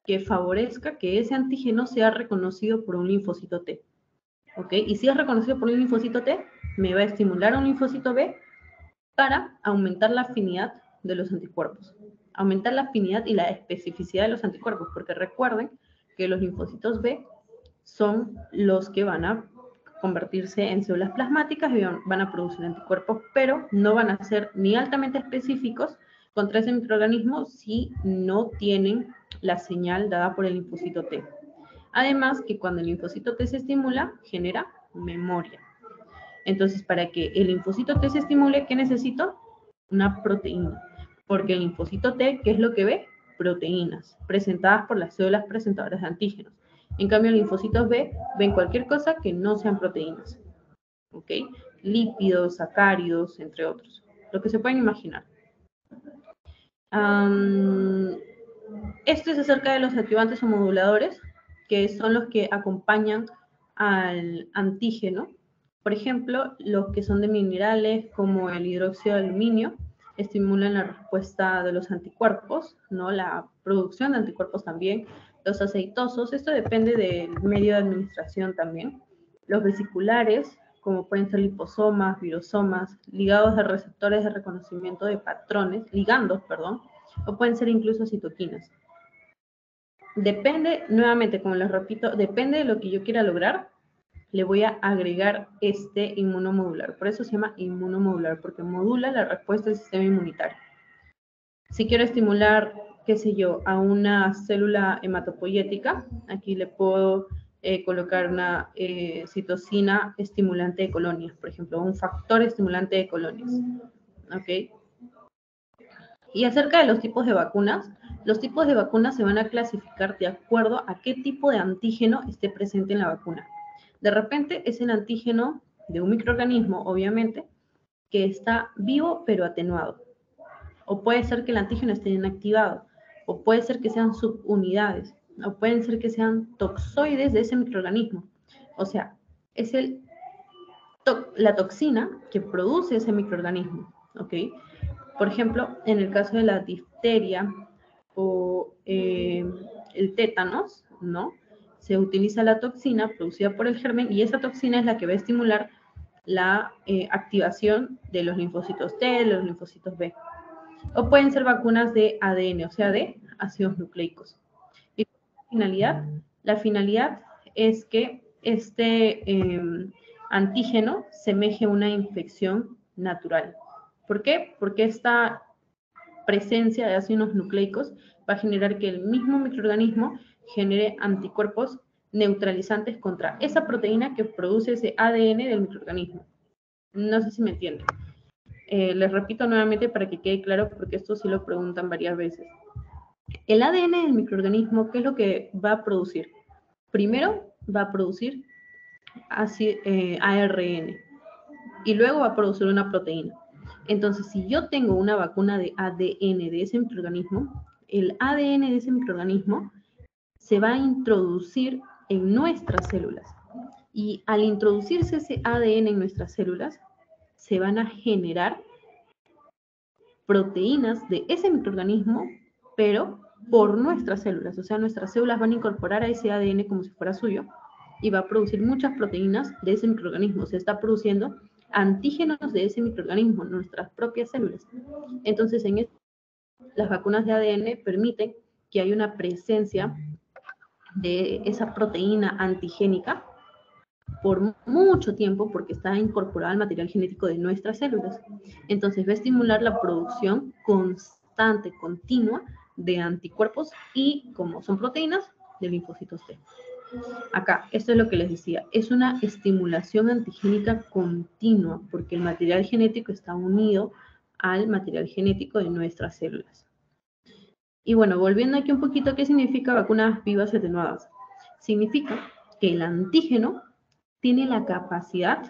que favorezca que ese antígeno sea reconocido por un linfocito T. ¿Ok? Y si es reconocido por un linfocito T, me va a estimular a un linfocito B para aumentar la afinidad de los anticuerpos. Aumentar la afinidad y la especificidad de los anticuerpos, porque recuerden que los linfocitos B son los que van a convertirse en células plasmáticas y van a producir anticuerpos, pero no van a ser ni altamente específicos contra ese microorganismo si no tienen la señal dada por el linfocito T. Además, que cuando el linfocito T se estimula, genera memoria. Entonces, para que el linfocito T se estimule, ¿qué necesito? Una proteína. Porque el linfocito T, ¿qué es lo que ve? Proteínas, presentadas por las células presentadoras de antígenos. En cambio, los linfocitos B ven cualquier cosa que no sean proteínas. ¿Ok? Lípidos, sacáridos, entre otros. Lo que se pueden imaginar. Esto es acerca de los activantes o moduladores, que son los que acompañan al antígeno. Por ejemplo, los que son de minerales, como el hidróxido de aluminio, estimulan la respuesta de los anticuerpos, ¿no? La producción de anticuerpos también. Los aceitosos, esto depende del medio de administración también. Los vesiculares, como pueden ser liposomas, virosomas, ligados de receptores de reconocimiento de patrones, ligandos, perdón, o pueden ser incluso citoquinas. Depende, nuevamente, como les repito, depende de lo que yo quiera lograr, le voy a agregar este inmunomodular. Por eso se llama inmunomodular, porque modula la respuesta del sistema inmunitario. Si quiero estimular, qué sé yo, a una célula hematopoyética, aquí le puedo colocar una citocina estimulante de colonias, por ejemplo, un factor estimulante de colonias. ¿Ok? Y acerca de los tipos de vacunas, los tipos de vacunas se van a clasificar de acuerdo a qué tipo de antígeno esté presente en la vacuna. De repente es el antígeno de un microorganismo, obviamente, que está vivo pero atenuado. O puede ser que el antígeno esté inactivado, o puede ser que sean subunidades, o pueden ser que sean toxoides de ese microorganismo. O sea, es la toxina que produce ese microorganismo, ¿ok? Por ejemplo, en el caso de la difteria o el tétanos, ¿no? Se utiliza la toxina producida por el germen y esa toxina es la que va a estimular la activación de los linfocitos T, de los linfocitos B. O pueden ser vacunas de ADN, o sea, de ácidos nucleicos. ¿Y la finalidad es que este antígeno semeje una infección natural. ¿Por qué? Porque esta presencia de ácidos nucleicos va a generar que el mismo microorganismo genere anticuerpos neutralizantes contra esa proteína que produce ese ADN del microorganismo. No sé si me entienden. Les repito nuevamente para que quede claro, porque esto sí lo preguntan varias veces. El ADN del microorganismo, ¿qué es lo que va a producir? Primero va a producir ARN y luego va a producir una proteína. Entonces, si yo tengo una vacuna de ADN de ese microorganismo, el ADN de ese microorganismo se va a introducir en nuestras células. Y al introducirse ese ADN en nuestras células, se van a generar proteínas de ese microorganismo, pero por nuestras células. O sea, nuestras células van a incorporar a ese ADN como si fuera suyo y va a producir muchas proteínas de ese microorganismo. Se está produciendo antígenos de ese microorganismo, nuestras propias células. Entonces, las vacunas de ADN permiten que haya una presencia de esa proteína antigénica por mucho tiempo porque está incorporada al material genético de nuestras células. Entonces va a estimular la producción constante, continua de anticuerpos y, como son proteínas, de linfocitos T. Acá, esto es lo que les decía, es una estimulación antigénica continua porque el material genético está unido al material genético de nuestras células. Y bueno, volviendo aquí un poquito, ¿qué significa vacunas vivas y atenuadas? Significa que el antígeno tiene la capacidad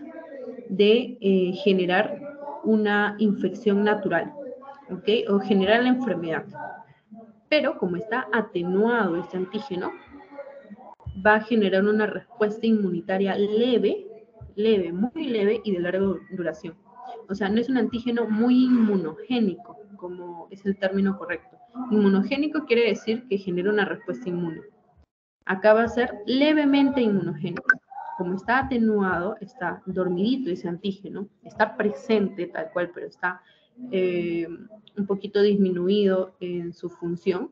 de generar una infección natural, ¿ok? O generar la enfermedad. Pero como está atenuado este antígeno, va a generar una respuesta inmunitaria leve, muy leve y de larga duración. O sea, no es un antígeno muy inmunogénico, como es el término correcto, Inmunogénico quiere decir que genera una respuesta inmune. Acá va a ser levemente inmunogénico. Como está atenuado, está dormidito ese antígeno, está presente tal cual, pero está un poquito disminuido en su función.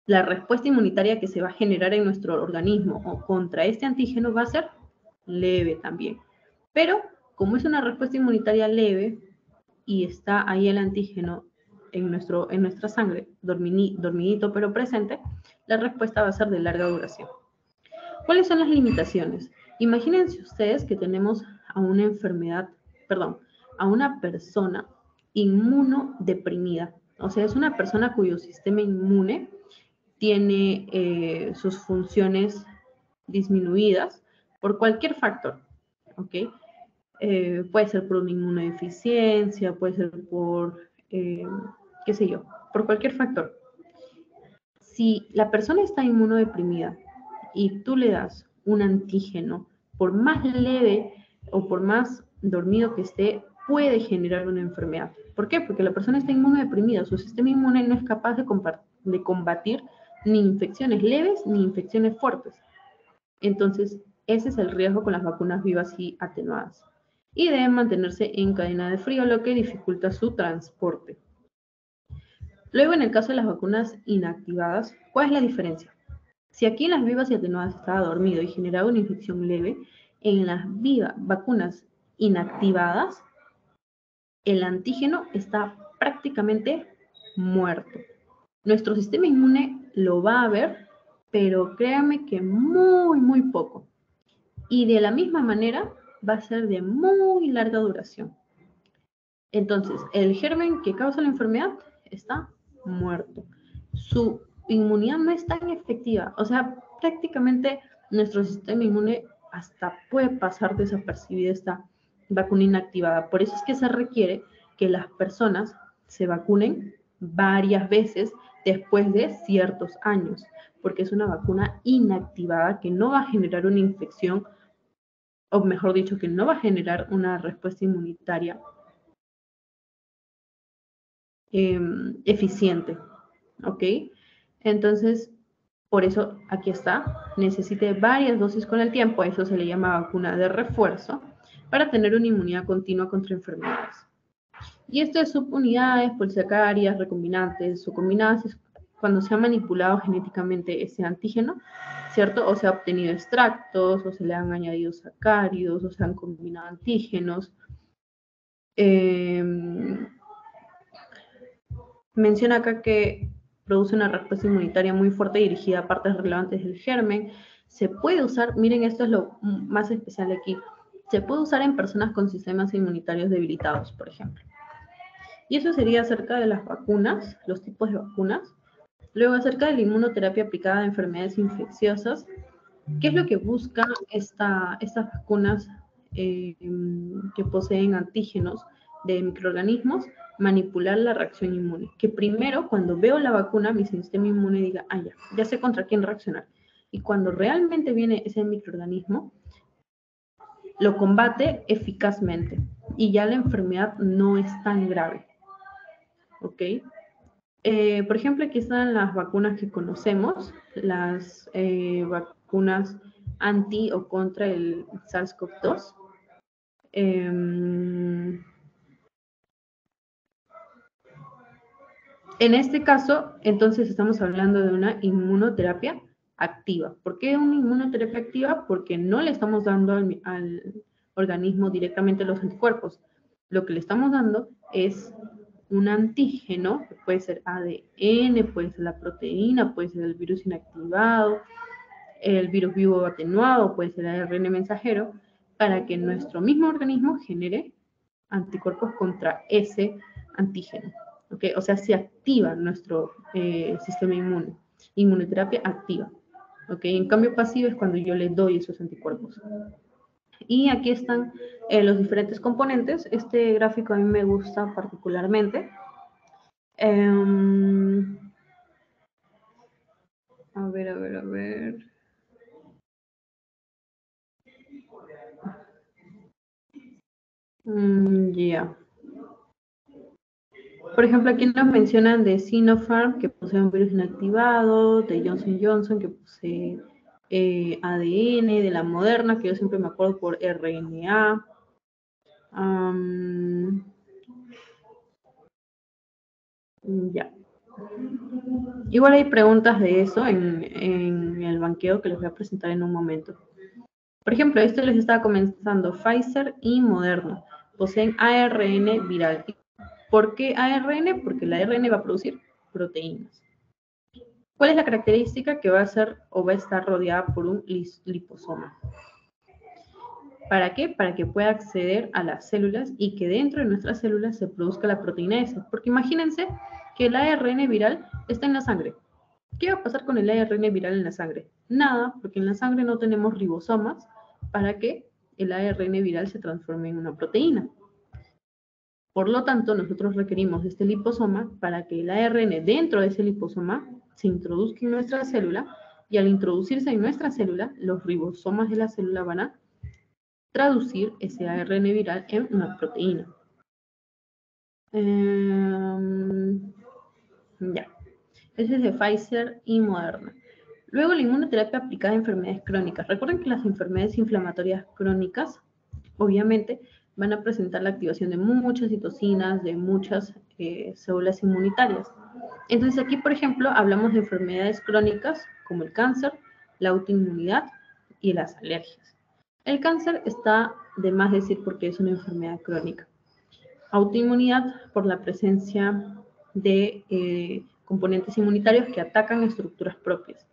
La respuesta inmunitaria que se va a generar en nuestro organismo o contra este antígeno va a ser leve también. Pero como es una respuesta inmunitaria leve y está ahí el antígeno en nuestra sangre, dormidito pero presente, la respuesta va a ser de larga duración. ¿Cuáles son las limitaciones? Imagínense ustedes que tenemos a una enfermedad, perdón, a una persona inmunodeprimida. O sea, es una persona cuyo sistema inmune tiene sus funciones disminuidas por cualquier factor, ¿ok? Puede ser por una inmunodeficiencia, puede ser por, qué sé yo, por cualquier factor. Si la persona está inmunodeprimida y tú le das un antígeno, por más leve o por más dormido que esté, puede generar una enfermedad. ¿Por qué? Porque la persona está inmunodeprimida, su sistema inmune no es capaz de combatir ni infecciones leves ni infecciones fuertes. Entonces, ese es el riesgo con las vacunas vivas y atenuadas. Y deben mantenerse en cadena de frío, lo que dificulta su transporte. Luego, en el caso de las vacunas inactivadas, ¿cuál es la diferencia? Si aquí en las vivas y atenuadas estaba dormido y generaba una infección leve, en las vacunas inactivadas, el antígeno está prácticamente muerto. Nuestro sistema inmune lo va a ver, pero créanme que muy, muy poco. Y de la misma manera va a ser de muy larga duración. Entonces, el germen que causa la enfermedad está muerto. Su inmunidad no es tan efectiva. O sea, prácticamente nuestro sistema inmune hasta puede pasar desapercibida esta vacuna inactivada. Por eso es que se requiere que las personas se vacunen varias veces después de ciertos años, porque es una vacuna inactivada que no va a generar una infección, o mejor dicho, que no va a generar una respuesta inmunitaria eficiente, ¿ok? Entonces, por eso aquí está, necesite varias dosis con el tiempo, a eso se le llama vacuna de refuerzo, para tener una inmunidad continua contra enfermedades. Y esto de subunidades, polisacáridas, recombinantes o combinadas es cuando se ha manipulado genéticamente ese antígeno, ¿cierto? O se ha obtenido extractos, o se le han añadido sacáridos, o se han combinado antígenos. Menciona acá que produce una respuesta inmunitaria muy fuerte dirigida a partes relevantes del germen. Se puede usar, miren, esto es lo más especial aquí, se puede usar en personas con sistemas inmunitarios debilitados, por ejemplo. Y eso sería acerca de las vacunas, los tipos de vacunas. Luego, acerca de la inmunoterapia aplicada a enfermedades infecciosas, ¿qué es lo que buscan estas vacunas que poseen antígenos de microorganismos? Manipular la reacción inmune. Que primero, cuando veo la vacuna, mi sistema inmune diga, ah, ya sé contra quién reaccionar. Y cuando realmente viene ese microorganismo, lo combate eficazmente. Y ya la enfermedad no es tan grave. ¿Ok? Por ejemplo, aquí están las vacunas que conocemos, las vacunas anti o contra el SARS-CoV-2. En este caso, entonces estamos hablando de una inmunoterapia activa. ¿Por qué una inmunoterapia activa? Porque no le estamos dando al organismo directamente los anticuerpos. Lo que le estamos dando es un antígeno, que puede ser ADN, puede ser la proteína, puede ser el virus inactivado, el virus vivo atenuado, puede ser el ARN mensajero, para que nuestro mismo organismo genere anticuerpos contra ese antígeno. ¿Okay? O sea, se activa nuestro sistema inmune. Inmunoterapia activa. ¿Okay? En cambio pasivo es cuando yo le doy esos anticuerpos. Y aquí están los diferentes componentes. Este gráfico a mí me gusta particularmente. A ver. Ya. Por ejemplo, aquí nos mencionan de Sinopharm, que posee un virus inactivado, de Johnson Johnson, que posee ADN, de la Moderna, que yo siempre me acuerdo por RNA. Ya. Igual hay preguntas de eso en el banqueo que les voy a presentar en un momento. Por ejemplo, esto les estaba comenzando. Pfizer y Moderna poseen ARN viral. ¿Por qué ARN? Porque la ARN va a producir proteínas. ¿Cuál es la característica? Que va a ser o va a estar rodeada por un liposoma. ¿Para qué? Para que pueda acceder a las células y que dentro de nuestras células se produzca la proteína S. Porque imagínense que el ARN viral está en la sangre. ¿Qué va a pasar con el ARN viral en la sangre? Nada, porque en la sangre no tenemos ribosomas para que el ARN viral se transforme en una proteína. Por lo tanto, nosotros requerimos este liposoma para que el ARN dentro de ese liposoma se introduzca en nuestra célula y al introducirse en nuestra célula, los ribosomas de la célula van a traducir ese ARN viral en una proteína. Ya. Ese es de Pfizer y Moderna. Luego, la inmunoterapia aplicada a enfermedades crónicas. Recuerden que las enfermedades inflamatorias crónicas, obviamente, van a presentar la activación de muchas citocinas, de muchas células inmunitarias. Entonces, aquí, por ejemplo, hablamos de enfermedades crónicas como el cáncer, la autoinmunidad y las alergias. El cáncer está de más decir porque es una enfermedad crónica. Autoinmunidad por la presencia de componentes inmunitarios que atacan estructuras propias.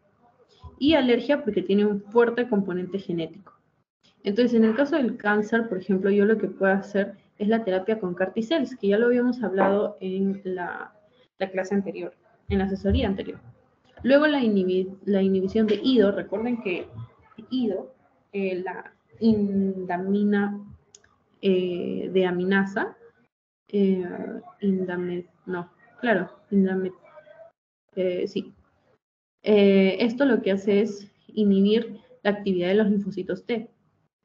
Y alergia porque tiene un fuerte componente genético. Entonces, en el caso del cáncer, por ejemplo, yo lo que puedo hacer es la terapia con CAR-T-cells, que ya lo habíamos hablado en la clase anterior, en la asesoría anterior. Luego la inhibición de IDO, recuerden que IDO, la indamina de aminasa, sí. Esto lo que hace es inhibir la actividad de los linfocitos T.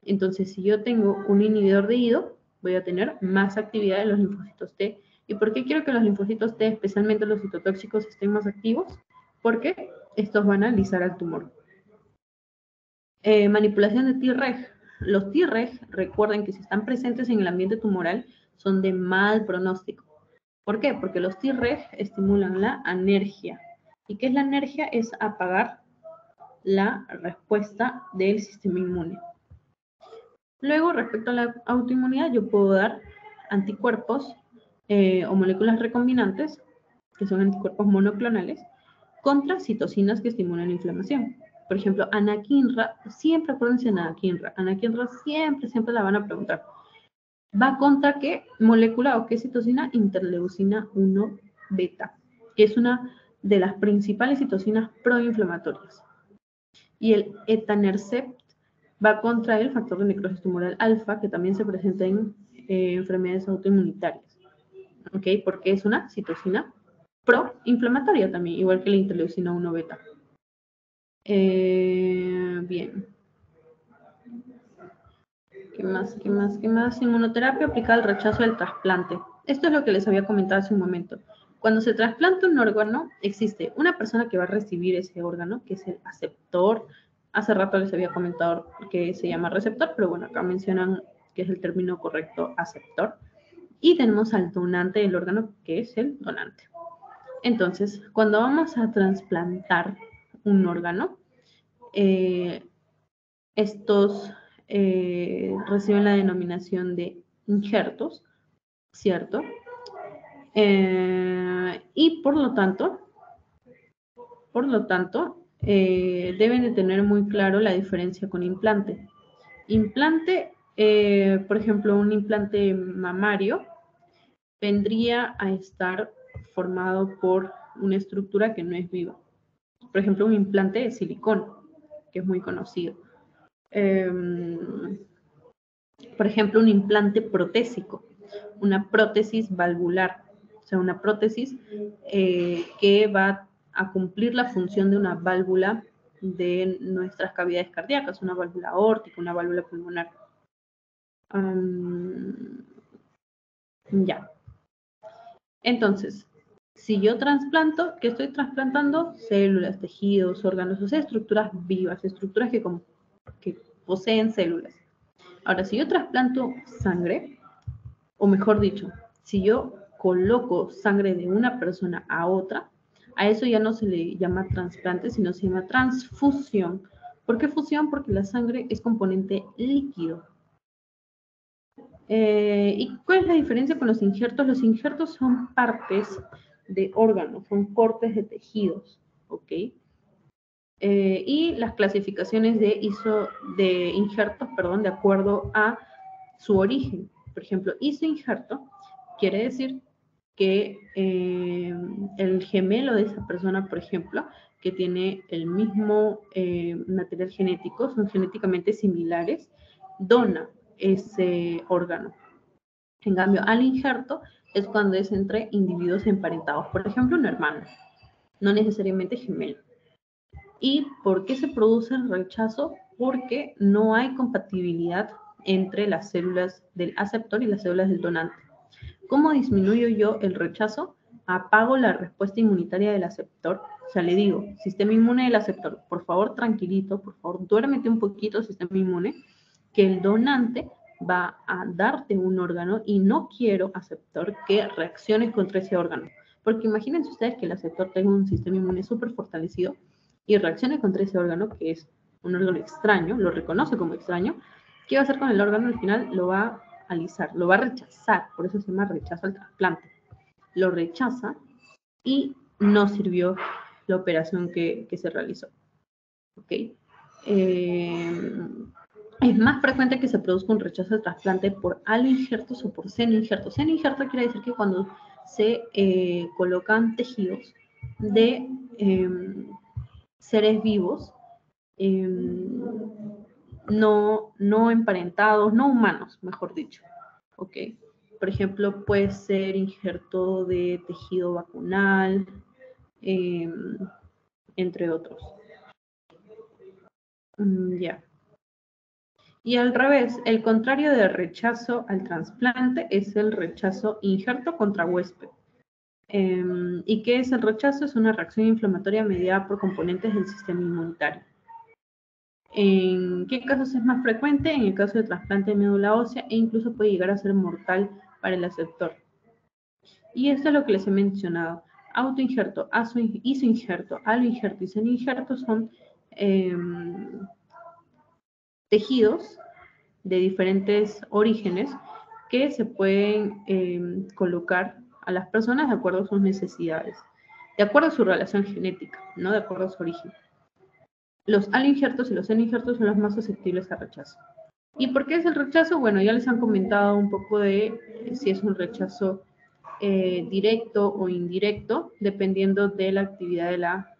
Entonces, si yo tengo un inhibidor de IDO, voy a tener más actividad de los linfocitos T. ¿Y por qué quiero que los linfocitos T, especialmente los citotóxicos, estén más activos? Porque estos van a alisar al tumor. Manipulación de Treg. Los Treg, recuerden que si están presentes en el ambiente tumoral, son de mal pronóstico. ¿Por qué? Porque los Treg estimulan la anergia. ¿Y qué es la anergia? Es apagar la respuesta del sistema inmune. Luego, respecto a la autoinmunidad, yo puedo dar anticuerpos o moléculas recombinantes, que son anticuerpos monoclonales, contra citocinas que estimulan la inflamación. Por ejemplo, anakinra, siempre acuérdense de anakinra. Anakinra siempre la van a preguntar. ¿Va contra qué molécula o qué citocina? Interleucina 1 beta, que es una de las principales citocinas proinflamatorias. Y el etanercept va contra el factor de necrosis tumoral alfa, que también se presenta en enfermedades autoinmunitarias. ¿Ok? Porque es una citocina proinflamatoria también, igual que la interleucina 1 beta. Bien. ¿Qué más? Inmunoterapia aplicada al rechazo del trasplante. Esto es lo que les había comentado hace un momento. Cuando se trasplanta un órgano, existe una persona que va a recibir ese órgano, que es el aceptor. Hace rato les había comentado que se llama receptor, pero bueno, acá mencionan que es el término correcto, aceptor. Y tenemos al donante del órgano, que es el donante. Entonces, cuando vamos a trasplantar un órgano, estos reciben la denominación de injertos, ¿cierto? Y por lo tanto, deben de tener muy claro la diferencia con implante. Implante, por ejemplo, un implante mamario vendría a estar formado por una estructura que no es viva. Por ejemplo, un implante de silicón, que es muy conocido. Por ejemplo, un implante protésico, una prótesis valvular, o sea, una prótesis que va a cumplir la función de una válvula de nuestras cavidades cardíacas, una válvula aórtica, una válvula pulmonar. Ya. Entonces, si yo trasplanto, ¿qué estoy trasplantando? Células, tejidos, órganos, o sea, estructuras vivas, estructuras que poseen células. Ahora, si yo trasplanto sangre, o mejor dicho, si yo coloco sangre de una persona a otra, a eso ya no se le llama trasplante, sino se llama transfusión. ¿Por qué fusión? Porque la sangre es componente líquido. ¿Y cuál es la diferencia con los injertos? Los injertos son partes de órganos, son cortes de tejidos, ¿ok? Y las clasificaciones de injertos, perdón, de acuerdo a su origen. Por ejemplo, isoinjerto quiere decir que el gemelo de esa persona, por ejemplo, que tiene el mismo material genético, son genéticamente similares, dona ese órgano. En cambio, al injerto es cuando es entre individuos emparentados, por ejemplo, un hermano, no necesariamente gemelo. ¿Y por qué se produce el rechazo? Porque no hay compatibilidad entre las células del aceptor y las células del donante. ¿Cómo disminuyo yo el rechazo? Apago la respuesta inmunitaria del aceptor. O sea, le digo, sistema inmune del aceptor, por favor, tranquilito, por favor, duérmete un poquito, sistema inmune, que el donante va a darte un órgano y no quiero, aceptor, que reaccione contra ese órgano. Porque imagínense ustedes que el aceptor tenga un sistema inmune súper fortalecido y reaccione contra ese órgano, que es un órgano extraño, lo reconoce como extraño. ¿Qué va a hacer con el órgano? Al final lo va a alisar, lo va a rechazar, por eso se llama rechazo al trasplante. Lo rechaza y no sirvió la operación que se realizó. ¿Ok? Es más frecuente que se produzca un rechazo al trasplante por aloinjertos o por seno-injertos. Seno-injerto quiere decir que cuando se colocan tejidos de seres vivos, no emparentados, no humanos, mejor dicho. ¿Ok? Por ejemplo, puede ser injerto de tejido vacunal, entre otros. Ya. Y al revés, el contrario del rechazo al trasplante es el rechazo injerto contra huésped. ¿Y qué es el rechazo? Es una reacción inflamatoria mediada por componentes del sistema inmunitario. ¿En qué casos es más frecuente? En el caso de trasplante de médula ósea e incluso puede llegar a ser mortal para el aceptor. Y esto es lo que les he mencionado. Autoinjerto, isoinjerto, aloinjerto y senoinjerto son tejidos de diferentes orígenes que se pueden colocar a las personas de acuerdo a sus necesidades, de acuerdo a su relación genética, ¿no? De acuerdo a su origen. Los aloinjertos y los senoinjertos son los más susceptibles a rechazo. ¿Y por qué es el rechazo? Bueno, ya les han comentado un poco de si es un rechazo directo o indirecto, dependiendo de la actividad de la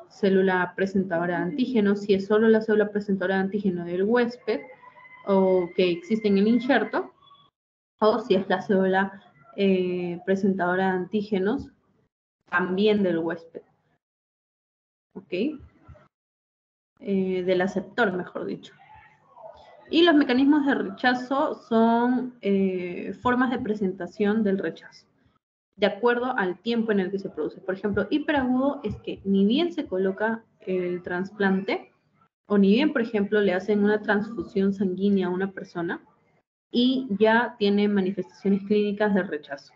célula presentadora de antígeno. Si es solo la célula presentadora de antígeno del huésped o que existe en el injerto, o si es la célula presentadora de antígenos también del huésped. ¿Ok? Del aceptor, mejor dicho. Y los mecanismos de rechazo son formas de presentación del rechazo, de acuerdo al tiempo en el que se produce. Por ejemplo, hiperagudo es que ni bien se coloca el trasplante, o ni bien, por ejemplo, le hacen una transfusión sanguínea a una persona y ya tiene manifestaciones clínicas de rechazo.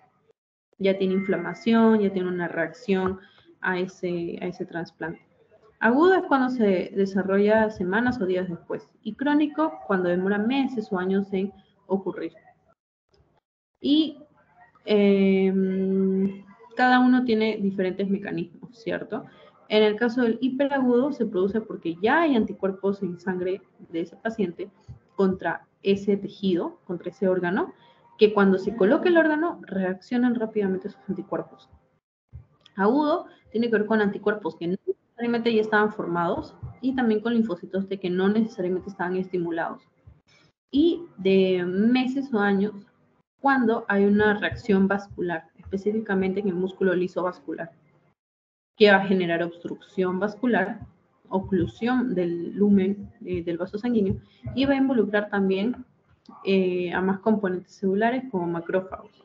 Ya tiene inflamación, ya tiene una reacción a ese trasplante. Agudo es cuando se desarrolla semanas o días después y crónico cuando demora meses o años en ocurrir. Y cada uno tiene diferentes mecanismos, ¿cierto? En el caso del hiperagudo se produce porque ya hay anticuerpos en sangre de ese paciente contra ese tejido, contra ese órgano, que cuando se coloca el órgano reaccionan rápidamente esos anticuerpos. Agudo tiene que ver con anticuerpos que no necesariamente ya estaban formados y también con linfocitos T que no necesariamente estaban estimulados. Y de meses o años cuando hay una reacción vascular, específicamente en el músculo liso vascular, que va a generar obstrucción vascular, oclusión del lumen del vaso sanguíneo y va a involucrar también a más componentes celulares como macrófagos.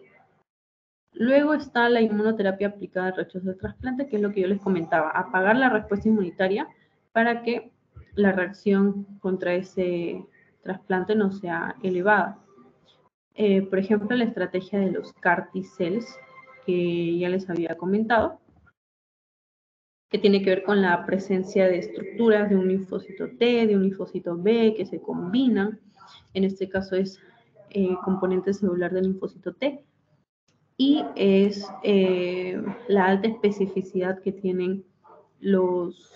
Luego está la inmunoterapia aplicada al rechazo del trasplante, que es lo que yo les comentaba, apagar la respuesta inmunitaria para que la reacción contra ese trasplante no sea elevada. Por ejemplo, la estrategia de los CAR T-cells, que ya les había comentado, que tiene que ver con la presencia de estructuras de un linfocito T, de un linfocito B, que se combinan. En este caso es componente celular del linfocito T. Y es la alta especificidad que tienen los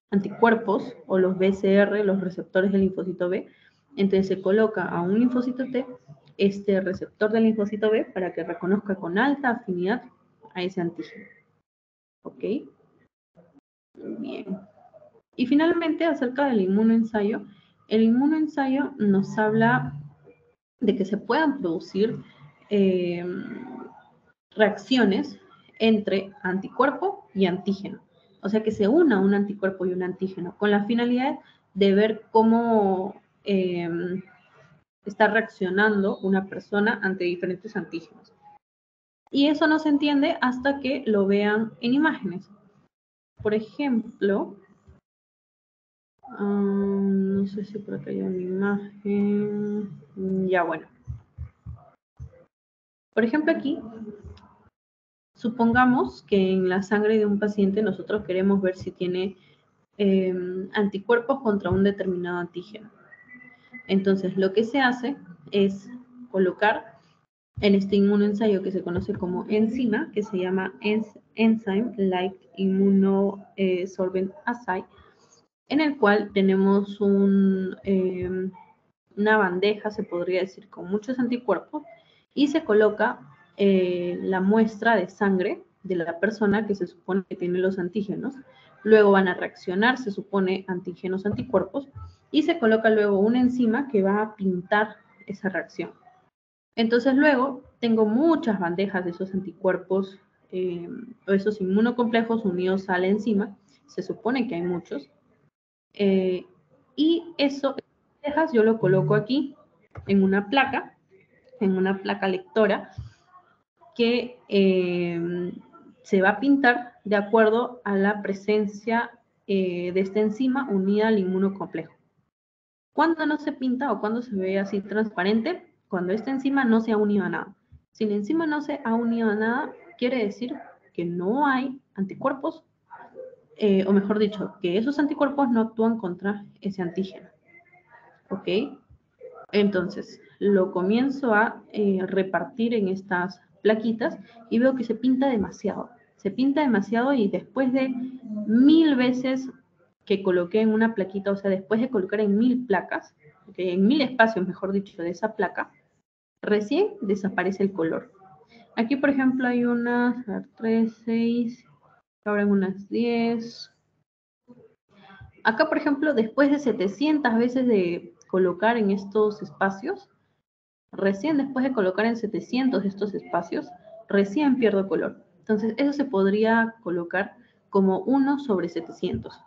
anticuerpos o los BCR, los receptores del linfocito B. Entonces se coloca a un linfocito T este receptor del linfocito B para que reconozca con alta afinidad a ese antígeno. ¿Ok? Bien. Y finalmente, acerca del inmunoensayo, el inmunoensayo nos habla de que se puedan producir reacciones entre anticuerpo y antígeno. O sea, que se una un anticuerpo y un antígeno con la finalidad de ver cómo está reaccionando una persona ante diferentes antígenos. Y eso no se entiende hasta que lo vean en imágenes. Por ejemplo, no sé si por acá hay una imagen. Ya, bueno. Por ejemplo, aquí, supongamos que en la sangre de un paciente nosotros queremos ver si tiene anticuerpos contra un determinado antígeno. Entonces, lo que se hace es colocar en este inmunoensayo que se conoce como enzima, que se llama Enzyme Like Immunosorbent Assay, en el cual tenemos una bandeja, se podría decir, con muchos anticuerpos, y se coloca la muestra de sangre de la persona que se supone que tiene los antígenos. Luego van a reaccionar, se supone, antígenos, anticuerpos, y se coloca luego una enzima que va a pintar esa reacción. Entonces luego tengo muchas bandejas de esos anticuerpos o esos inmunocomplejos unidos a la enzima, se supone que hay muchos, y eso, bandejas, yo lo coloco aquí en una placa lectora, que se va a pintar de acuerdo a la presencia de esta enzima unida al inmunocomplejo. ¿Cuándo no se pinta o cuándo se ve así transparente? Cuando esta enzima no se ha unido a nada. Si la enzima no se ha unido a nada, quiere decir que no hay anticuerpos, o mejor dicho, que esos anticuerpos no actúan contra ese antígeno. ¿Ok? Entonces, lo comienzo a repartir en estas plaquitas y veo que se pinta demasiado. Se pinta demasiado y después de 1000 veces que coloqué en una plaquita, o sea, después de colocar en 1000 placas, okay, en 1000 espacios, mejor dicho, de esa placa, recién desaparece el color. Aquí, por ejemplo, hay unas 3, 6, ahora en unas 10. Acá, por ejemplo, después de 700 veces de colocar en estos espacios, recién después de colocar en 700 de estos espacios, recién pierdo color. Entonces, eso se podría colocar como 1 sobre 700.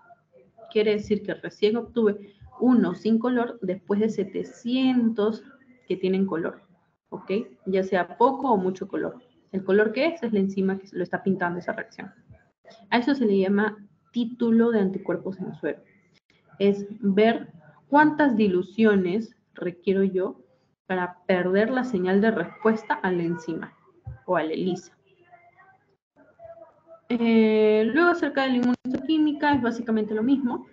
Quiere decir que recién obtuve 1 sin color después de 700 que tienen color, ¿ok? Ya sea poco o mucho color. El color que es la enzima que lo está pintando esa reacción. A eso se le llama título de anticuerpos en suero. Es ver cuántas diluciones requiero yo para perder la señal de respuesta a la enzima o a la ELISA. Luego, acerca de la inmunohistoquímica, es básicamente lo mismo.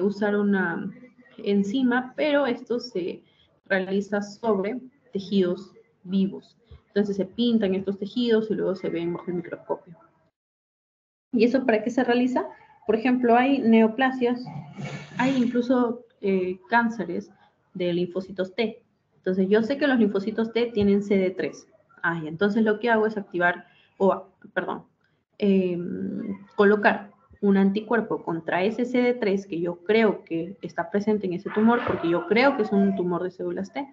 Usar una enzima, pero esto se realiza sobre tejidos vivos. Entonces se pintan estos tejidos y luego se ven bajo el microscopio. ¿Y eso para qué se realiza? Por ejemplo, hay neoplasias, hay incluso cánceres de linfocitos T. Entonces yo sé que los linfocitos T tienen CD3. Y entonces lo que hago es activar, colocar un anticuerpo contra ese CD3 que yo creo que está presente en ese tumor, porque yo creo que es un tumor de células T.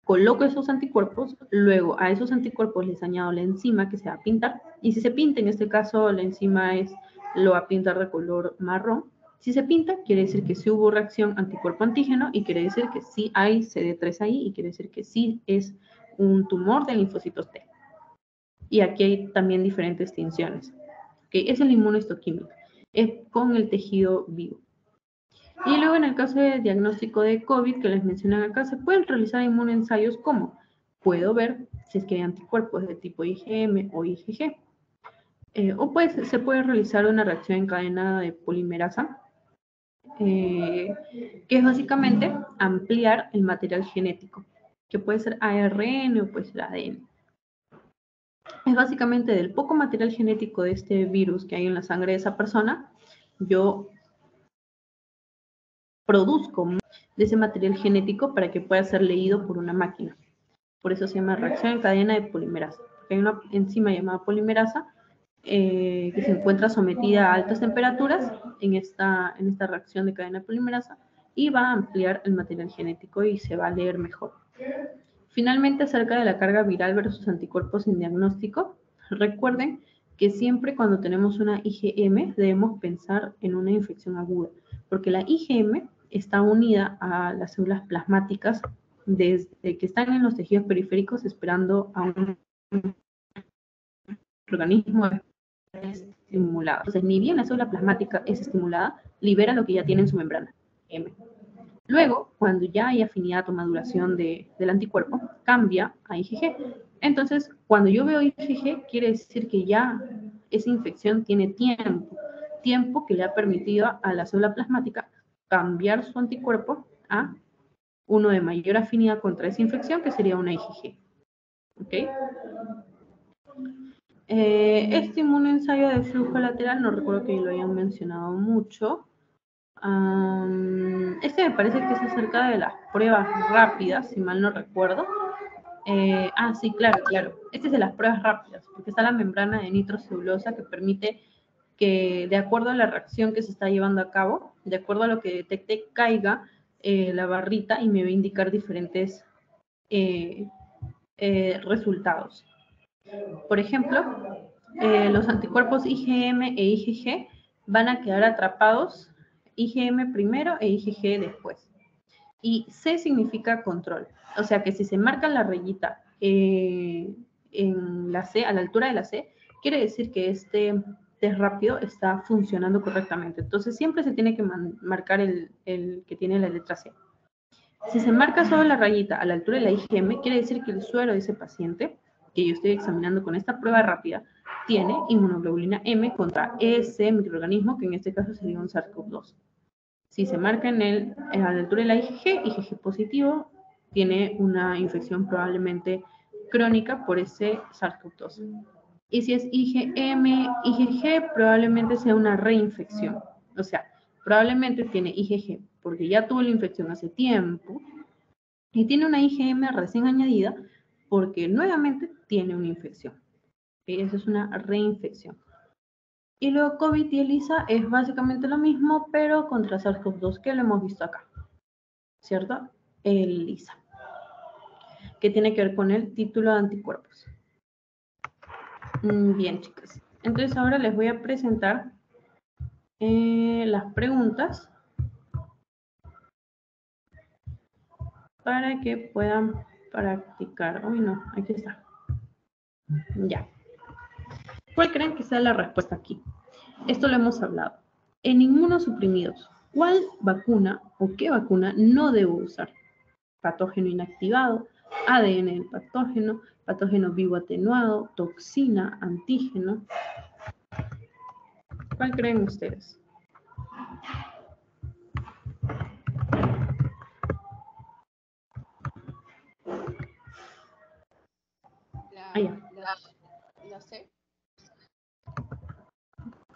Coloco esos anticuerpos, luego a esos anticuerpos les añado la enzima que se va a pintar, y si se pinta, en este caso la enzima lo va a pintar de color marrón. Si se pinta, quiere decir que sí hubo reacción anticuerpo-antígeno y quiere decir que sí hay CD3 ahí y quiere decir que sí es un tumor de linfocitos T. Y aquí hay también diferentes tinciones. ¿Okay? Es el inmunohistoquímico, es con el tejido vivo. Y luego en el caso de diagnóstico de COVID que les mencionan acá, se pueden realizar inmunoensayos como puedo ver si es que hay anticuerpos de tipo IgM o IgG. O pues se puede realizar una reacción en cadena de polimerasa, que es básicamente ampliar el material genético, que puede ser ARN o puede ser ADN. Es básicamente del poco material genético de este virus que hay en la sangre de esa persona, yo produzco de ese material genético para que pueda ser leído por una máquina. Por eso se llama reacción en cadena de polimerasa. Hay una enzima llamada polimerasa que se encuentra sometida a altas temperaturas en esta reacción de cadena de polimerasa y va a ampliar el material genético y se va a leer mejor. Finalmente, acerca de la carga viral versus anticuerpos en diagnóstico, recuerden que siempre cuando tenemos una IgM debemos pensar en una infección aguda, porque la IgM está unida a las células plasmáticas desde que están en los tejidos periféricos esperando a un organismo estimulado. Entonces, ni bien la célula plasmática es estimulada, libera lo que ya tiene en su membrana, M. Luego, cuando ya hay afinidad o maduración del anticuerpo, cambia a IgG. Entonces, cuando yo veo IgG, quiere decir que ya esa infección tiene tiempo que le ha permitido a la célula plasmática cambiar su anticuerpo a uno de mayor afinidad contra esa infección, que sería una IgG. ¿Ok? Este inmunoensayo de flujo lateral, no recuerdo que lo hayan mencionado mucho. Este me parece que es acerca de las pruebas rápidas, si mal no recuerdo. Sí, claro. Este es de las pruebas rápidas, porque está la membrana de nitrocelulosa que permite que, de acuerdo a la reacción que se está llevando a cabo, de acuerdo a lo que detecte, caiga la barrita y me va a indicar diferentes resultados. Por ejemplo, los anticuerpos IgM e IgG van a quedar atrapados, IgM primero e IgG después. Y C significa control. O sea que si se marca la rayita en la C, a la altura de la C, quiere decir que este test rápido está funcionando correctamente. Entonces siempre se tiene que marcar el que tiene la letra C. Si se marca solo la rayita a la altura de la IgM, quiere decir que el suero de ese paciente, que yo estoy examinando con esta prueba rápida, tiene inmunoglobulina M contra ese microorganismo, que en este caso sería un SARS-CoV-2. Si se marca a la altura de la IgG positivo, tiene una infección probablemente crónica por ese SARS-CoV-2. Y si es IgM, IgG, probablemente sea una reinfección. O sea, probablemente tiene IgG porque ya tuvo la infección hace tiempo y tiene una IgM recién añadida porque nuevamente tiene una infección. ¿Okay? Eso es una reinfección. Y luego COVID y ELISA es básicamente lo mismo, pero contra SARS-CoV-2 que lo hemos visto acá, ¿cierto? ELISA, que tiene que ver con el título de anticuerpos. Bien, chicas. Entonces ahora les voy a presentar las preguntas para que puedan practicar. Uy, no, aquí está. Ya. ¿Cuál creen que sea la respuesta aquí? Esto lo hemos hablado. En inmunosuprimidos, ¿cuál vacuna o qué vacuna no debo usar? Patógeno inactivado, ADN del patógeno, patógeno vivo atenuado, toxina, antígeno. ¿Cuál creen ustedes? La C.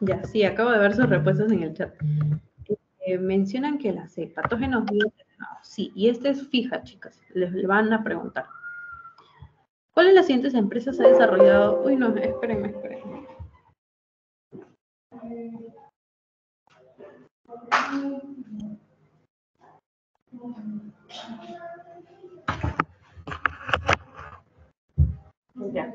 Ya, sí, acabo de ver sus respuestas en el chat. Mencionan que la C, patógenos vivo atenuados. Sí, y esta es fija, chicas. Les van a preguntar. ¿Cuál de las siguientes empresas ha desarrollado? Uy, no, espérenme. Ya.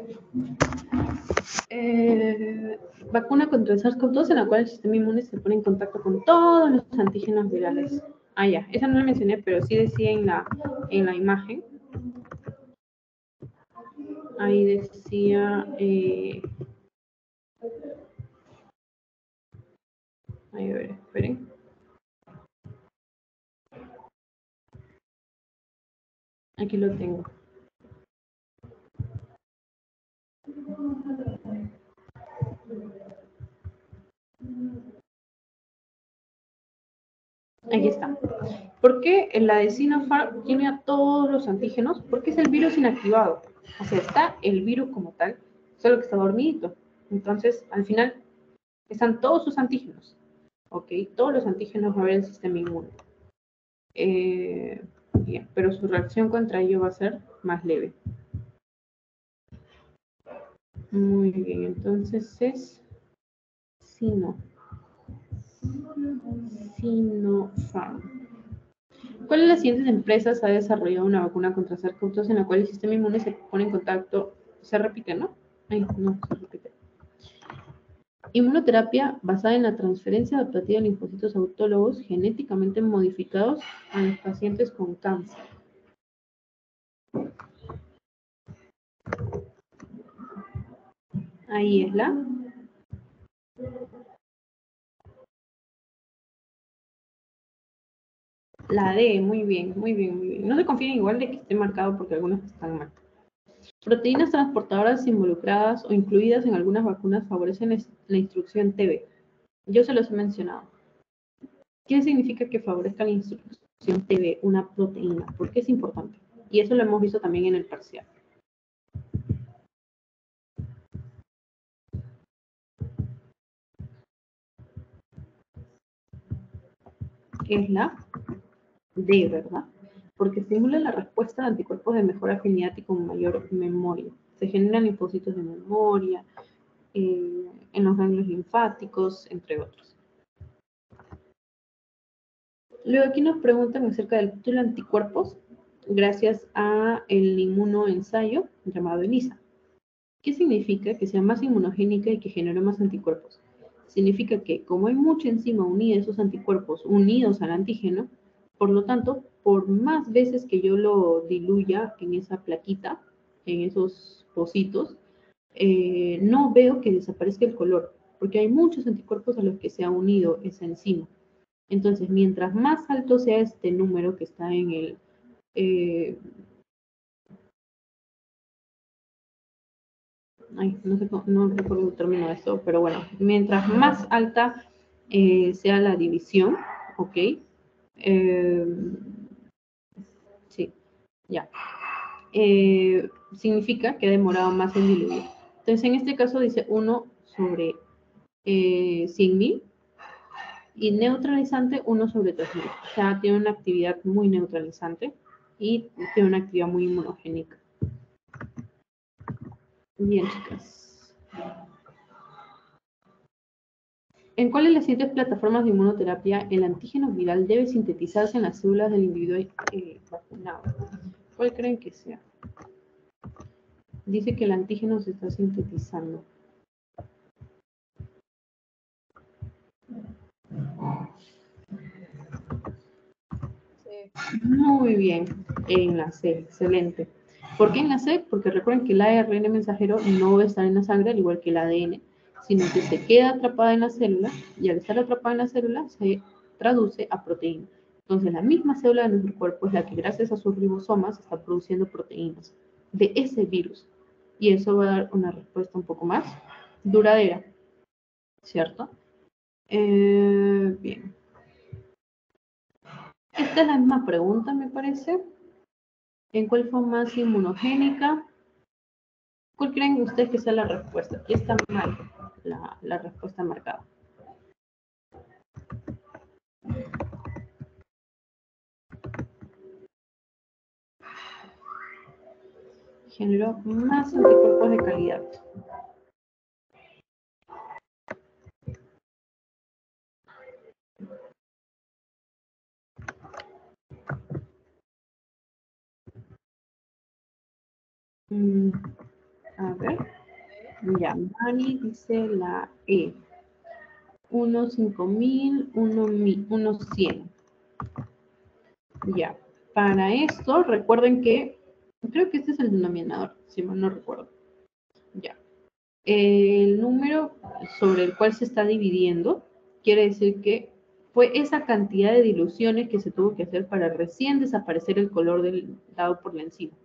Vacuna contra el SARS-CoV-2 en la cual el sistema inmune se pone en contacto con todos los antígenos virales. Ya, esa no la mencioné, pero sí decía en la imagen. Ahí decía... ahí a ver, esperen. Aquí lo tengo. Aquí está. ¿Por qué la de Sinopharm tiene a todos los antígenos? Porque es el virus inactivado. O sea, está el virus como tal, solo que está dormidito. Entonces, al final, están todos sus antígenos. ¿Ok? Todos los antígenos va a haber el sistema inmune. Bien, pero su reacción contra ello va a ser más leve. Muy bien, entonces es Sinopharm. ¿Cuál de las siguientes empresas ha desarrollado una vacuna contra SARS-CoV-2 en la cual el sistema inmune se pone en contacto? Se repite, ¿no? Ay, no, se repite. Inmunoterapia basada en la transferencia adaptativa de linfocitos autólogos genéticamente modificados a los pacientes con cáncer. Ahí es la D, muy bien, muy bien, muy bien. No se confíen igual de que esté marcado porque algunas están mal. Proteínas transportadoras involucradas o incluidas en algunas vacunas favorecen la instrucción TB. Yo se los he mencionado. ¿Qué significa que favorezca la instrucción TB, una proteína? ¿Por qué es importante? Y eso lo hemos visto también en el parcial. Es la D, ¿verdad? Porque estimula la respuesta de anticuerpos de mejor afinidad y con mayor memoria. Se generan linfocitos de memoria, en los ganglios linfáticos, entre otros. Luego aquí nos preguntan acerca del título anticuerpos, gracias a el inmunoensayo llamado ELISA. ¿Qué significa? Que sea más inmunogénica y que genere más anticuerpos. Significa que como hay mucha enzima unida a esos anticuerpos unidos al antígeno, por lo tanto, por más veces que yo lo diluya en esa plaquita, en esos pocitos, no veo que desaparezca el color, porque hay muchos anticuerpos a los que se ha unido esa enzima. Entonces, mientras más alto sea este número que está en el... no sé, no recuerdo el término de esto, pero bueno, mientras más alta sea la división, ¿ok? Sí, ya. Significa que ha demorado más en diluir. Entonces, en este caso dice 1 sobre 100.000 y neutralizante 1 sobre 3.000. O sea, tiene una actividad muy neutralizante y tiene una actividad muy inmunogénica. Bien, chicas. ¿En cuál de las siguientes plataformas de inmunoterapia el antígeno viral debe sintetizarse en las células del individuo vacunado? ¿Cuál creen que sea? Dice que el antígeno se está sintetizando. Muy bien, en la C, excelente. ¿Por qué en la C? Porque recuerden que el ARN mensajero no va a estar en la sangre, al igual que el ADN, sino que se queda atrapada en la célula y al estar atrapada en la célula se traduce a proteína. Entonces, la misma célula de nuestro cuerpo es la que, gracias a sus ribosomas, está produciendo proteínas de ese virus. Y eso va a dar una respuesta un poco más duradera, ¿cierto? Bien. Esta es la misma pregunta, me parece. ¿En cuál fue más inmunogénica? ¿Cuál creen ustedes que sea la respuesta? Aquí está mal la respuesta marcada. Generó más anticuerpos de calidad. A ver. Ya, Mari dice la E. 1.5000, 1.100. Ya. Para esto, recuerden que Creo que este es el denominador, si mal no recuerdo. Ya. El número sobre el cual se está dividiendo quiere decir que fue esa cantidad de diluciones que se tuvo que hacer para recién desaparecer el color dado por la enzima.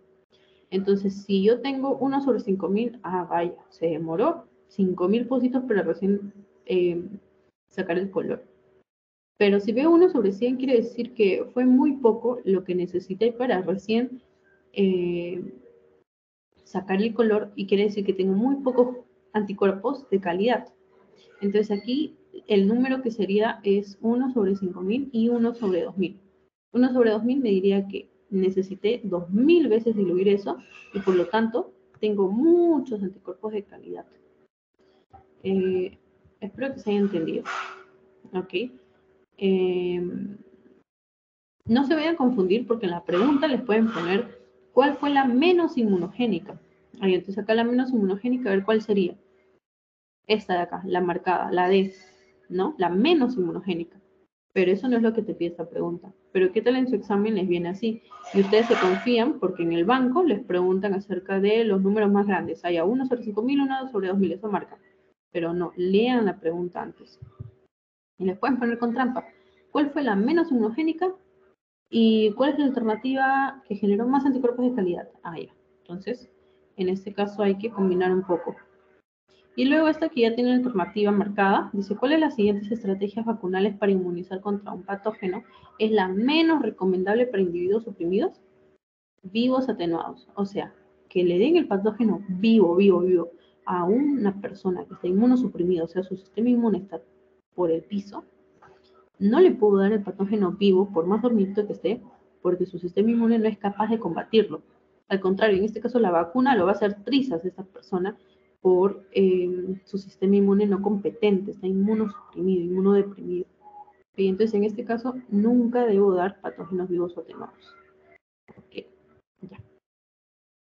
Entonces, si yo tengo 1 sobre 5000, vaya, se demoró 5000 pocitos para recién sacar el color. Pero si veo 1 sobre 100, quiere decir que fue muy poco lo que necesité para recién sacar el color, y quiere decir que tengo muy pocos anticuerpos de calidad. Entonces aquí el número que sería es 1 sobre 5000 y 1 sobre 2000. 1 sobre 2000 me diría que necesité 2000 veces diluir eso, y por lo tanto tengo muchos anticuerpos de calidad. Espero que se haya entendido. Ok. No se vayan a confundir porque en la pregunta les pueden poner cuál fue la menos inmunogénica. Entonces acá la menos inmunogénica, a ver cuál sería. Esta de acá, la marcada, la D, ¿no? La menos inmunogénica. Pero eso no es lo que te pide esta pregunta. Pero ¿qué tal en su examen les viene así? Y ustedes se confían porque en el banco les preguntan acerca de los números más grandes. Hay 1 sobre 5000, 1 sobre 2000, eso marca. Pero no, lean la pregunta antes. Y les pueden poner con trampa. ¿Cuál fue la menos inmunogénica? ¿Y cuál es la alternativa que generó más anticuerpos de calidad? Ya. Entonces, en este caso hay que combinar un poco. Y luego esta que ya tiene la alternativa marcada, dice, ¿cuál de las siguientes estrategias vacunales para inmunizar contra un patógeno es la menos recomendable para individuos suprimidos? Vivos atenuados. O sea, que le den el patógeno vivo a una persona que está inmunosuprimida, o sea, su sistema inmune está por el piso, no le puedo dar el patógeno vivo, por más dormidito que esté, porque su sistema inmune no es capaz de combatirlo. Al contrario, en este caso la vacuna lo va a hacer trizas a esta persona por su sistema inmune no competente, está inmunosuprimido, inmunodeprimido. Y entonces en este caso nunca debo dar patógenos vivos o atenuados.